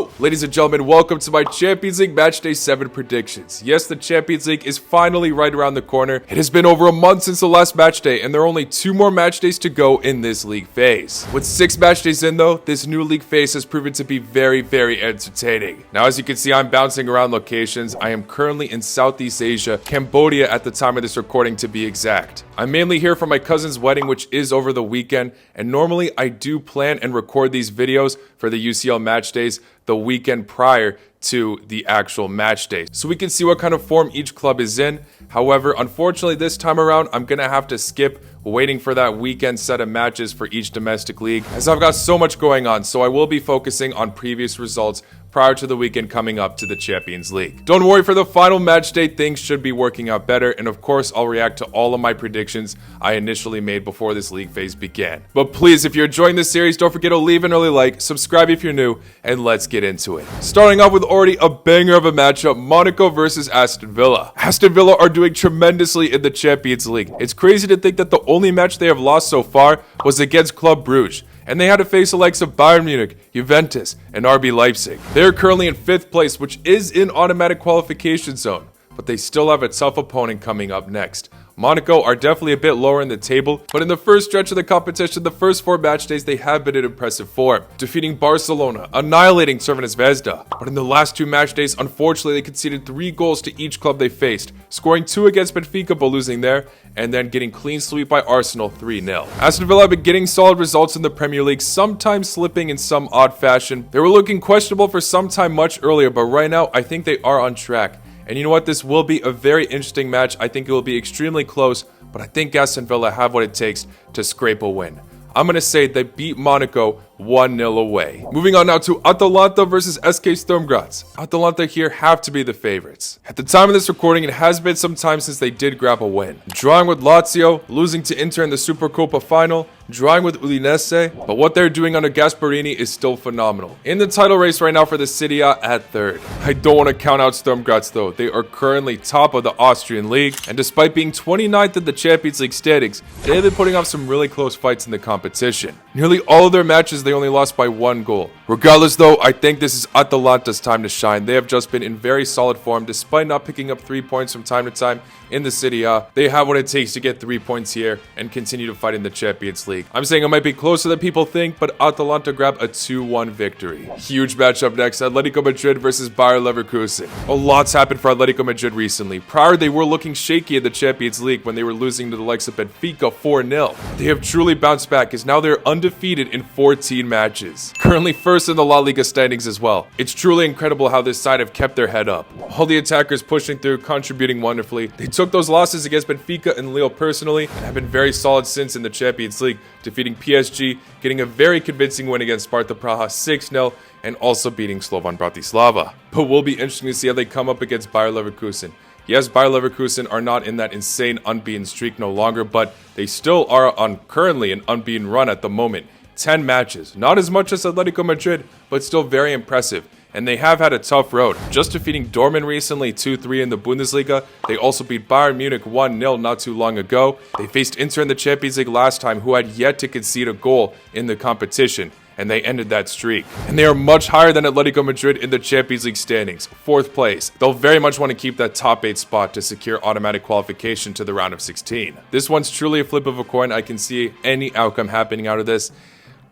Hello, ladies and gentlemen, welcome to my Champions League Matchday 7 predictions. Yes, the Champions League is finally right around the corner. It has been over a month since the last matchday, and there are only 2 more matchdays to go in this league phase. With 6 matchdays in though, this new league phase has proven to be very entertaining. Now, as you can see, I'm bouncing around locations. I am currently in Southeast Asia, Cambodia at the time of this recording to be exact. I'm mainly here for my cousin's wedding, which is over the weekend, and normally I do plan and record these videos for the UCL match days the weekend prior to the actual match day, so we can see what kind of form each club is in. However, unfortunately this time around, I'm gonna have to skip waiting for that weekend set of matches for each domestic league, as I've got so much going on, so I will be focusing on previous results prior to the weekend coming up to the Champions League. Don't worry, for the final match day, things should be working out better, and of course, I'll react to all of my predictions I initially made before this league phase began. But please, if you're enjoying this series, don't forget to leave an early like, subscribe if you're new, and let's get into it. Starting off with already a banger of a matchup, Monaco versus Aston Villa. Aston Villa are doing tremendously in the Champions League. It's crazy to think that the only match they have lost so far was against Club Brugge, and they had to face the likes of Bayern Munich, Juventus, and RB Leipzig. They're currently in 5th place, which is in automatic qualification zone, but they still have a tough opponent coming up next. Monaco are definitely a bit lower in the table, but in the first stretch of the competition, the first 4 match days, they have been in impressive form, defeating Barcelona, annihilating Crvena Zvezda. But in the last 2 match days, unfortunately, they conceded 3 goals to each club they faced, scoring 2 against Benfica but losing there, and then getting clean sweep by Arsenal 3-0. Aston Villa have been getting solid results in the Premier League, sometimes slipping in some odd fashion. They were looking questionable for some time much earlier, but right now, I think they are on track. And you know what? This will be a very interesting match. I think it will be extremely close, but I think Aston Villa have what it takes to scrape a win. I'm going to say they beat Monaco 1-0 away. Moving on now to Atalanta versus SK Sturm Graz. Atalanta here have to be the favorites. At the time of this recording, it has been some time since they did grab a win. Drawing with Lazio, losing to Inter in the Supercoppa final, drawing with Udinese, but what they're doing under Gasperini is still phenomenal. In the title race right now for the Serie A at 3rd. I don't want to count out Sturm Graz though. They are currently top of the Austrian league, and despite being 29th in the Champions League standings, they have been putting off some really close fights in the competition. Nearly all of their matches they only lost by 1 goal. Regardless though, I think this is Atalanta's time to shine. They have just been in very solid form despite not picking up 3 points from time to time in the Serie A. They have what it takes to get 3 points here and continue to fight in the Champions League. I'm saying it might be closer than people think, but Atalanta grab a 2-1 victory. Huge matchup next, Atletico Madrid versus Bayer Leverkusen. A lot's happened for Atletico Madrid recently. Prior, they were looking shaky in the Champions League when they were losing to the likes of Benfica 4-0. They have truly bounced back, as now they're undefeated in 14 matches. Currently first in the La Liga standings as well. It's truly incredible how this side have kept their head up. All the attackers pushing through, contributing wonderfully. They took those losses against Benfica and Lille personally, and have been very solid since in the Champions League, defeating PSG, getting a very convincing win against Sparta Praha 6-0, and also beating Slovan Bratislava. But will be interesting to see how they come up against Bayer Leverkusen. Yes, Bayer Leverkusen are not in that insane unbeaten streak no longer, but they still are on currently an unbeaten run at the moment. 10 matches, not as much as Atletico Madrid, but still very impressive. And they have had a tough road, just defeating Dortmund recently 2-3 in the Bundesliga. They also beat Bayern Munich 1-0 not too long ago. They faced Inter in the Champions League last time, who had yet to concede a goal in the competition, and they ended that streak. And they are much higher than Atletico Madrid in the Champions League standings, 4th place. They'll very much want to keep that top 8 spot to secure automatic qualification to the round of 16. This one's truly a flip of a coin. I can see any outcome happening out of this,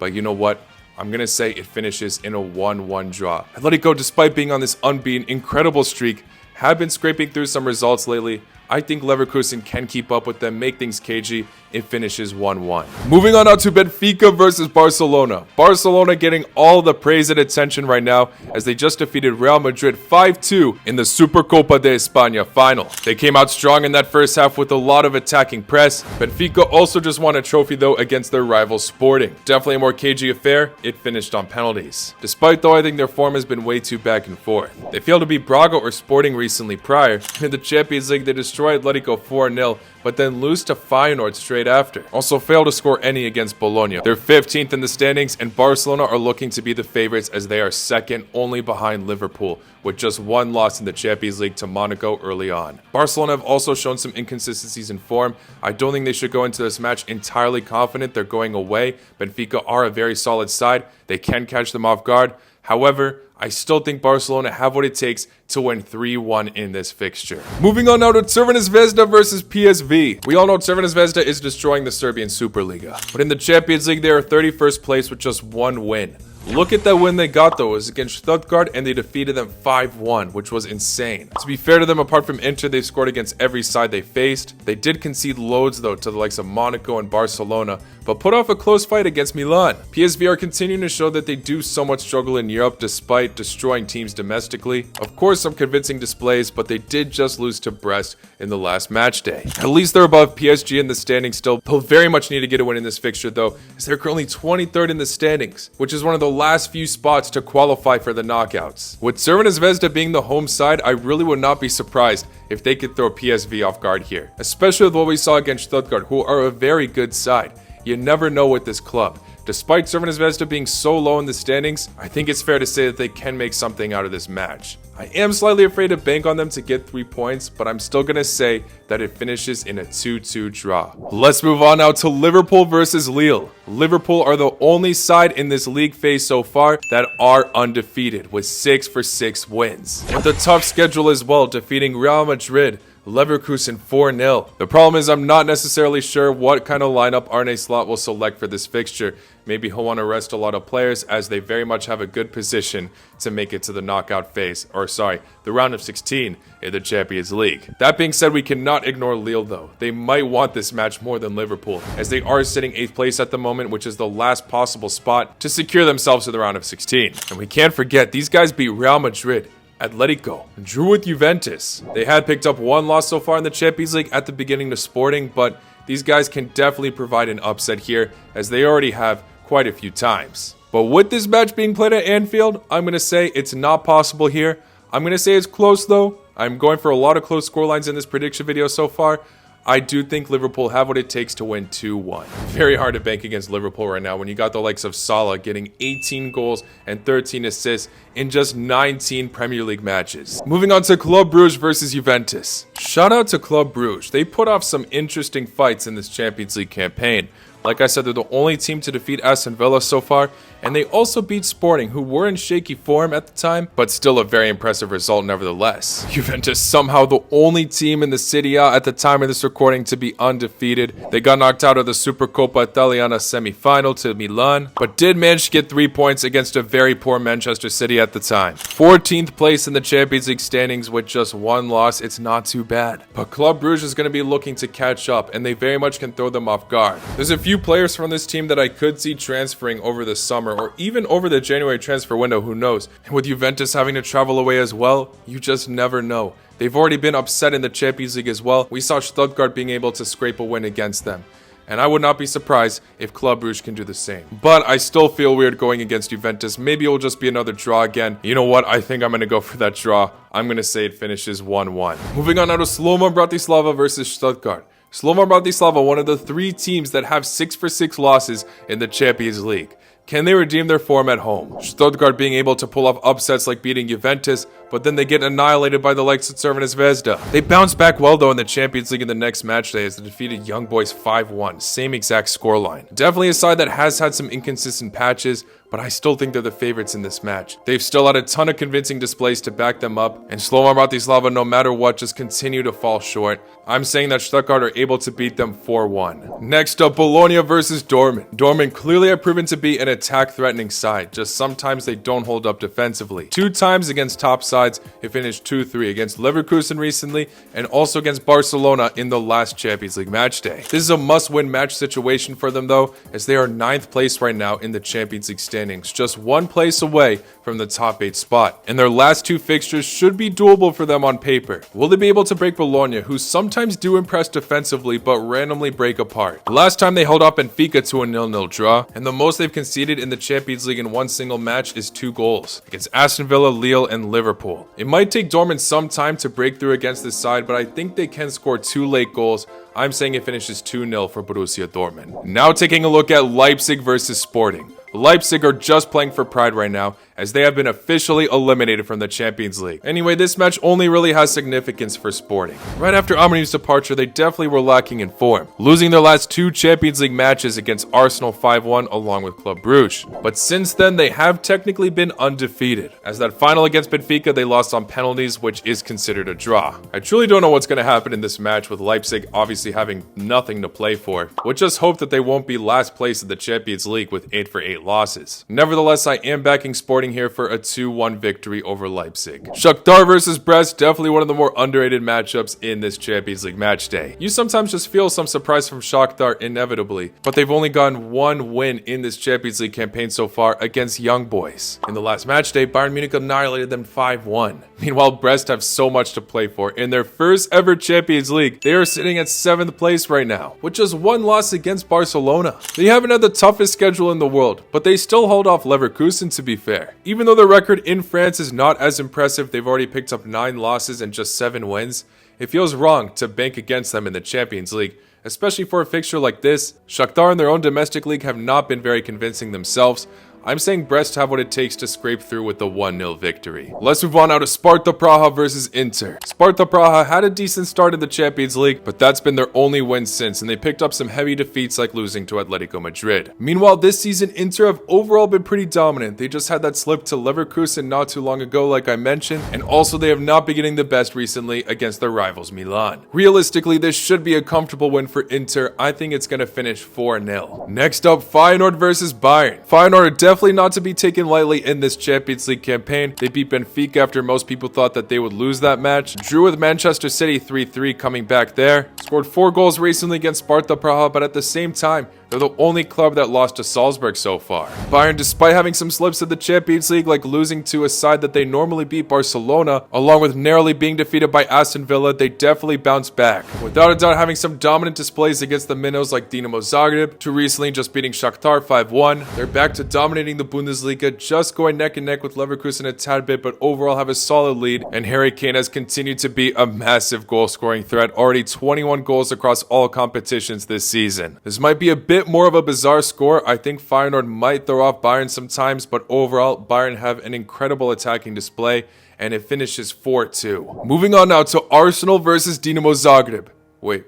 but you know what? I'm going to say it finishes in a 1-1 draw. Atletico, despite being on this unbeaten, incredible streak, have been scraping through some results lately. I think Leverkusen can keep up with them, make things cagey. It finishes 1-1. Moving on now to Benfica versus Barcelona. Barcelona getting all the praise and attention right now as they just defeated Real Madrid 5-2 in the Supercopa de España final. They came out strong in that first half with a lot of attacking press. Benfica also just won a trophy though against their rival Sporting. Definitely a more cagey affair. It finished on penalties. Despite though I think their form has been way too back and forth. They failed to beat Braga or Sporting recently prior. In the Champions League they destroyed Atletico 4-0, but then lose to Feyenoord straight after. Also failed to score any against Bologna. They're 15th in the standings, and Barcelona are looking to be the favorites as they are second only behind Liverpool, with just 1 loss in the Champions League to Monaco early on. Barcelona have also shown some inconsistencies in form. I don't think they should go into this match entirely confident they're going away. Benfica are a very solid side. They can catch them off guard. However, I still think Barcelona have what it takes to win 3-1 in this fixture. Moving on now to Crvena Zvezda versus PSV. We all know Crvena Zvezda is destroying the Serbian Superliga, but in the Champions League they are 31st place with just one win. Look at that win they got though. It was against Stuttgart and they defeated them 5-1, which was insane. To be fair to them, apart from Inter, they've scored against every side they faced. They did concede loads though to the likes of Monaco and Barcelona, but put off a close fight against Milan. PSV are continuing to show that they do somewhat struggle in Europe despite destroying teams domestically. Of course, some convincing displays, but they did just lose to Brest in the last match day. At least they're above PSG in the standings still. They'll very much need to get a win in this fixture though, as they're currently 23rd in the standings, which is one of the last few spots to qualify for the knockouts. With Crvena Zvezda being the home side, I really would not be surprised if they could throw PSV off guard here, especially with what we saw against Stuttgart, who are a very good side. You never know with this club. Despite Crvena Zvezda being so low in the standings, I think it's fair to say that they can make something out of this match. I am slightly afraid to bank on them to get 3 points, but I'm still going to say that it finishes in a 2-2 draw. Let's move on now to Liverpool versus Lille. Liverpool are the only side in this league phase so far that are undefeated with 6 for 6 wins. With a tough schedule as well, defeating Real Madrid, Leverkusen 4-0. The problem is I'm not necessarily sure what kind of lineup Arne Slot will select for this fixture. Maybe he'll want to rest a lot of players as they very much have a good position to make it to the knockout phase, the round of 16 in the Champions League. That being said, we cannot ignore Lille though. They might want this match more than Liverpool, as they are sitting 8th place at the moment, which is the last possible spot to secure themselves to the round of 16. And we can't forget, these guys beat Real Madrid, Atletico, drew with Juventus. They had picked up 1 loss so far in the Champions League at the beginning to Sporting, but these guys can definitely provide an upset here, as they already have quite a few times. But with this match being played at Anfield, I'm going to say it's not possible here. I'm going to say it's close though. I'm going for a lot of close scorelines in this prediction video so far. I do think Liverpool have what it takes to win 2-1. Very hard to bank against Liverpool right now when you got the likes of Salah getting 18 goals and 13 assists in just 19 Premier League matches. Moving on to Club Brugge versus Juventus. Shout out to Club Brugge. They put off some interesting fights in this Champions League campaign. Like I said, they're the only team to defeat Aston Villa so far, and they also beat Sporting, who were in shaky form at the time, but still a very impressive result nevertheless. Juventus somehow the only team in the Serie A at the time of this recording to be undefeated. They got knocked out of the Supercoppa Italiana semi-final to Milan, but did manage to get 3 points against a very poor Manchester City at the time. 14th place in the Champions League standings with just 1 loss. It's not too bad. But Club Brugge is going to be looking to catch up, and they very much can throw them off guard. There's a few players from this team that I could see transferring over the summer or even over the January transfer window, who knows. And with Juventus having to travel away as well, you just never know. They've already been upset in the Champions League as well. We saw Stuttgart being able to scrape a win against them. And I would not be surprised if Club Brugge can do the same. But I still feel weird going against Juventus. Maybe it will just be another draw again. You know what? I think I'm going to go for that draw. I'm going to say it finishes 1-1. Moving on now to Slovan Bratislava versus Stuttgart. Slovan Bratislava, one of the 3 teams that have 6 for 6 losses in the Champions League. Can they redeem their form at home? Stuttgart being able to pull off upsets like beating Juventus, but then they get annihilated by the likes of Crvena Zvezda. They bounce back well though in the Champions League in the next match day as they defeated Young Boys 5-1, same exact scoreline. Definitely a side that has had some inconsistent patches, but I still think they're the favorites in this match. They've still had a ton of convincing displays to back them up, and Slovan Bratislava, no matter what, just continue to fall short. I'm saying that Stuttgart are able to beat them 4-1. Next up, Bologna versus Dortmund. Dortmund clearly have proven to be an attack-threatening side, just sometimes they don't hold up defensively. 2 times against top sides, it finished 2-3 against Leverkusen recently, and also against Barcelona in the last Champions League match day. This is a must-win match situation for them though, as they are 9th place right now in the Champions League standings, just 1 place away from the top 8 spot. And their last 2 fixtures should be doable for them on paper. Will they be able to break Bologna, who sometimes do impress defensively but randomly break apart? The last time they held up Benfica to a 0-0 draw, and the most they've conceded in the Champions League in one single match is 2 goals against Aston Villa, Lille, and Liverpool. It might take Dortmund some time to break through against this side, but I think they can score 2 late goals. I'm saying it finishes 2-0 for Borussia Dortmund. Now taking a look at Leipzig versus Sporting. Leipzig are just playing for pride right now, as they have been officially eliminated from the Champions League. Anyway, this match only really has significance for Sporting. Right after Amorim's departure, they definitely were lacking in form, losing their last 2 Champions League matches against Arsenal 5-1 along with Club Brugge. But since then, they have technically been undefeated, as that final against Benfica they lost on penalties, which is considered a draw. I truly don't know what's going to happen in this match, with Leipzig obviously having nothing to play for. We'll just hope that they won't be last place in the Champions League with 8 for 8 losses. Nevertheless, I am backing Sporting here for a 2-1 victory over Leipzig. Shakhtar versus Brest, definitely one of the more underrated matchups in this Champions League match day. You sometimes just feel some surprise from Shakhtar inevitably, but they've only gotten 1 win in this Champions League campaign so far against young boys. In the last match day, Bayern Munich annihilated them 5-1. Meanwhile, Brest have so much to play for. In their first ever Champions League, they are sitting at 7th place right now, with just 1 loss against Barcelona. They haven't had the toughest schedule in the world, but they still hold off Leverkusen, to be fair. Even though their record in France is not as impressive, they've already picked up 9 losses and just 7 wins. It feels wrong to bank against them in the Champions League, especially for a fixture like this. Shakhtar in their own domestic league have not been very convincing themselves. I'm saying Brest have what it takes to scrape through with the 1-0 victory. Let's move on now to Sparta Praha versus Inter. Sparta Praha had a decent start in the Champions League, but that's been their only win since, and they picked up some heavy defeats like losing to Atletico Madrid. Meanwhile, this season, Inter have overall been pretty dominant. They just had that slip to Leverkusen not too long ago, like I mentioned, and also they have not been getting the best recently against their rivals Milan. Realistically, this should be a comfortable win for Inter. I think it's going to finish 4-0. Next up, Feyenoord versus Bayern. Feyenoord are definitely not to be taken lightly in this Champions League campaign. They beat Benfica after most people thought that they would lose that match. Drew with Manchester City 3-3 coming back there. Scored 4 goals recently against Sparta Praha, but at the same time, they're the only club that lost to Salzburg so far. Bayern, despite having some slips in the Champions League, like losing to a side that they normally beat, Barcelona, along with narrowly being defeated by Aston Villa, they definitely bounced back. Without a doubt, having some dominant displays against the minnows like Dinamo Zagreb, to recently just beating Shakhtar 5-1. They're back to dominating the Bundesliga, just going neck and neck with Leverkusen a tad bit, but overall have a solid lead, and Harry Kane has continued to be a massive goal-scoring threat, already 21 goals across all competitions this season. This might be a bit more of a bizarre score. I think Feyenoord might throw off Bayern sometimes, but overall, Bayern have an incredible attacking display, and it finishes 4-2. Moving on now to Arsenal versus Dinamo Zagreb. Wait,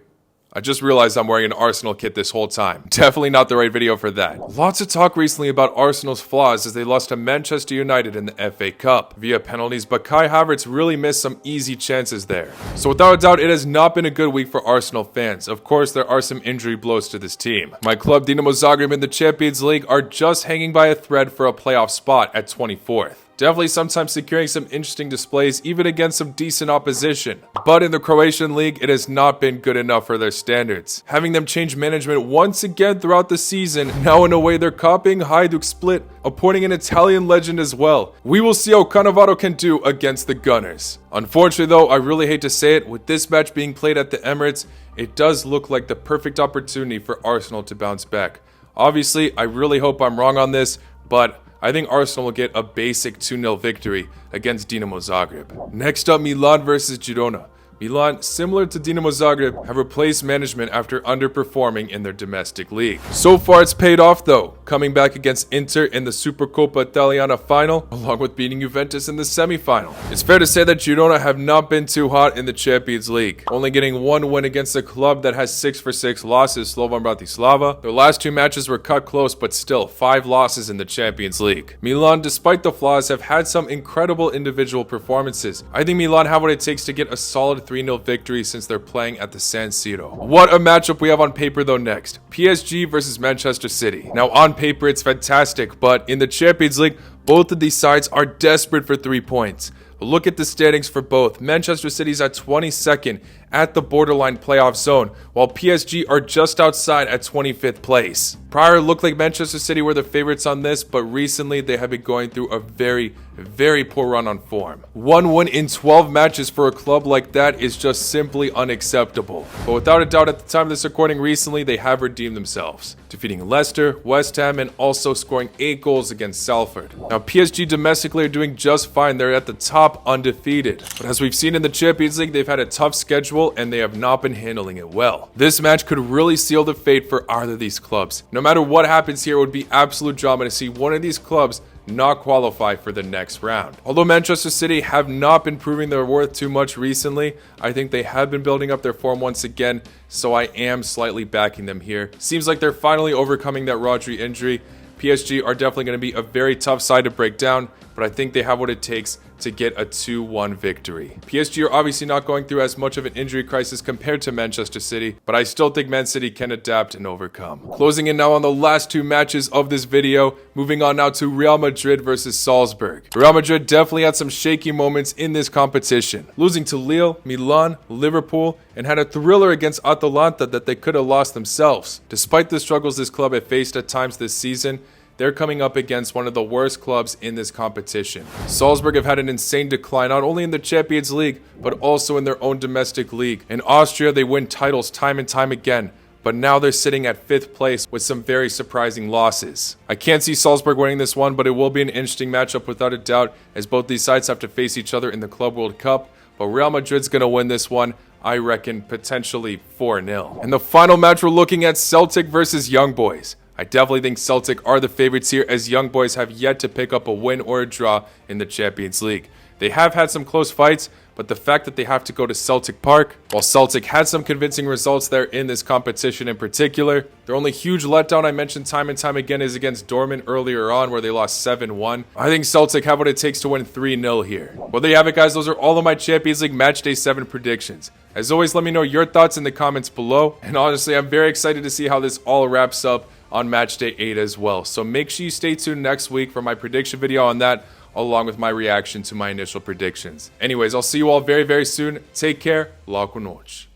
I just realized I'm wearing an Arsenal kit this whole time. Definitely not the right video for that. Lots of talk recently about Arsenal's flaws as they lost to Manchester United in the FA Cup via penalties, but Kai Havertz really missed some easy chances there. So without a doubt, it has not been a good week for Arsenal fans. Of course, there are some injury blows to this team. My club, Dinamo Zagreb, in the Champions League are just hanging by a thread for a playoff spot at 24th. Definitely sometimes securing some interesting displays even against some decent opposition. But in the Croatian league, it has not been good enough for their standards. Having them change management once again throughout the season, now in a way they're copying Hajduk Split, appointing an Italian legend as well. We will see how Cannavaro can do against the Gunners. Unfortunately though, I really hate to say it, with this match being played at the Emirates, it does look like the perfect opportunity for Arsenal to bounce back. Obviously, I really hope I'm wrong on this, but I think Arsenal will get a basic 2-0 victory against Dinamo Zagreb. Next up, Milan versus Girona. Milan, similar to Dinamo Zagreb, have replaced management after underperforming in their domestic league. So far, it's paid off though, coming back against Inter in the Supercoppa Italiana final, along with beating Juventus in the semi-final. It's fair to say that Girona have not been too hot in the Champions League, only getting 1 win against a club that has 6 for 6 losses, Slovan Bratislava. Their last 2 matches were cut close, but still 5 losses in the Champions League. Milan, despite the flaws, have had some incredible individual performances. I think Milan have what it takes to get a solid 3-0 victory since they're playing at the San Siro. What a matchup we have on paper though next. PSG versus Manchester City. Now on paper it's fantastic, but in the Champions League, both of these sides are desperate for 3 points. But look at the standings for both. Manchester City's at 22nd at the borderline playoff zone, while PSG are just outside at 25th place. Prior, it looked like Manchester City were the favorites on this, but recently they have been going through a very poor run on form. 1 win in 12 matches for a club like that is just simply unacceptable. But without a doubt, at the time of this recording recently, they have redeemed themselves, defeating Leicester, West Ham, and also scoring 8 goals against Salford. Now, PSG domestically are doing just fine. They're at the top undefeated. But as we've seen in the Champions League, they've had a tough schedule and they have not been handling it well. This match could really seal the fate for either of these clubs. No matter what happens here, it would be absolute drama to see one of these clubs not qualify for the next round. Although Manchester City have not been proving their worth too much recently, I think they have been building up their form once again, so I am slightly backing them here. Seems like they're finally overcoming that Rodri injury. PSG are definitely going to be a very tough side to break down, but I think they have what it takes to get a 2-1 victory. PSG are obviously not going through as much of an injury crisis compared to Manchester City, but I still think Man City can adapt and overcome. Closing in now on the last two matches of this video, moving on now to Real Madrid versus Salzburg. Real Madrid definitely had some shaky moments in this competition, losing to Lille, Milan, Liverpool, and had a thriller against Atalanta that they could have lost themselves. Despite the struggles this club had faced at times this season, they're coming up against one of the worst clubs in this competition. Salzburg have had an insane decline, not only in the Champions League, but also in their own domestic league. In Austria, they win titles time and time again, but now they're sitting at 5th place with some very surprising losses. I can't see Salzburg winning this one, but it will be an interesting matchup without a doubt, as both these sides have to face each other in the Club World Cup, but Real Madrid's going to win this one. I reckon potentially 4-0. And the final match, we're looking at Celtic versus Young Boys. I definitely think Celtic are the favorites here, as Young Boys have yet to pick up a win or a draw in the Champions League. They have had some close fights, but the fact that they have to go to Celtic Park, while Celtic had some convincing results there in this competition in particular, their only huge letdown I mentioned time and time again is against Dortmund earlier on, where they lost 7-1. I think Celtic have what it takes to win 3-0 here. Well, there you have it, guys. Those are all of my Champions League Matchday 7 predictions. As always, let me know your thoughts in the comments below, and honestly, I'm very excited to see how this all wraps up on Matchday 8 as well. So make sure you stay tuned next week for my prediction video on that, along with my reaction to my initial predictions. Anyways, I'll see you all very, very soon. Take care. La con noche.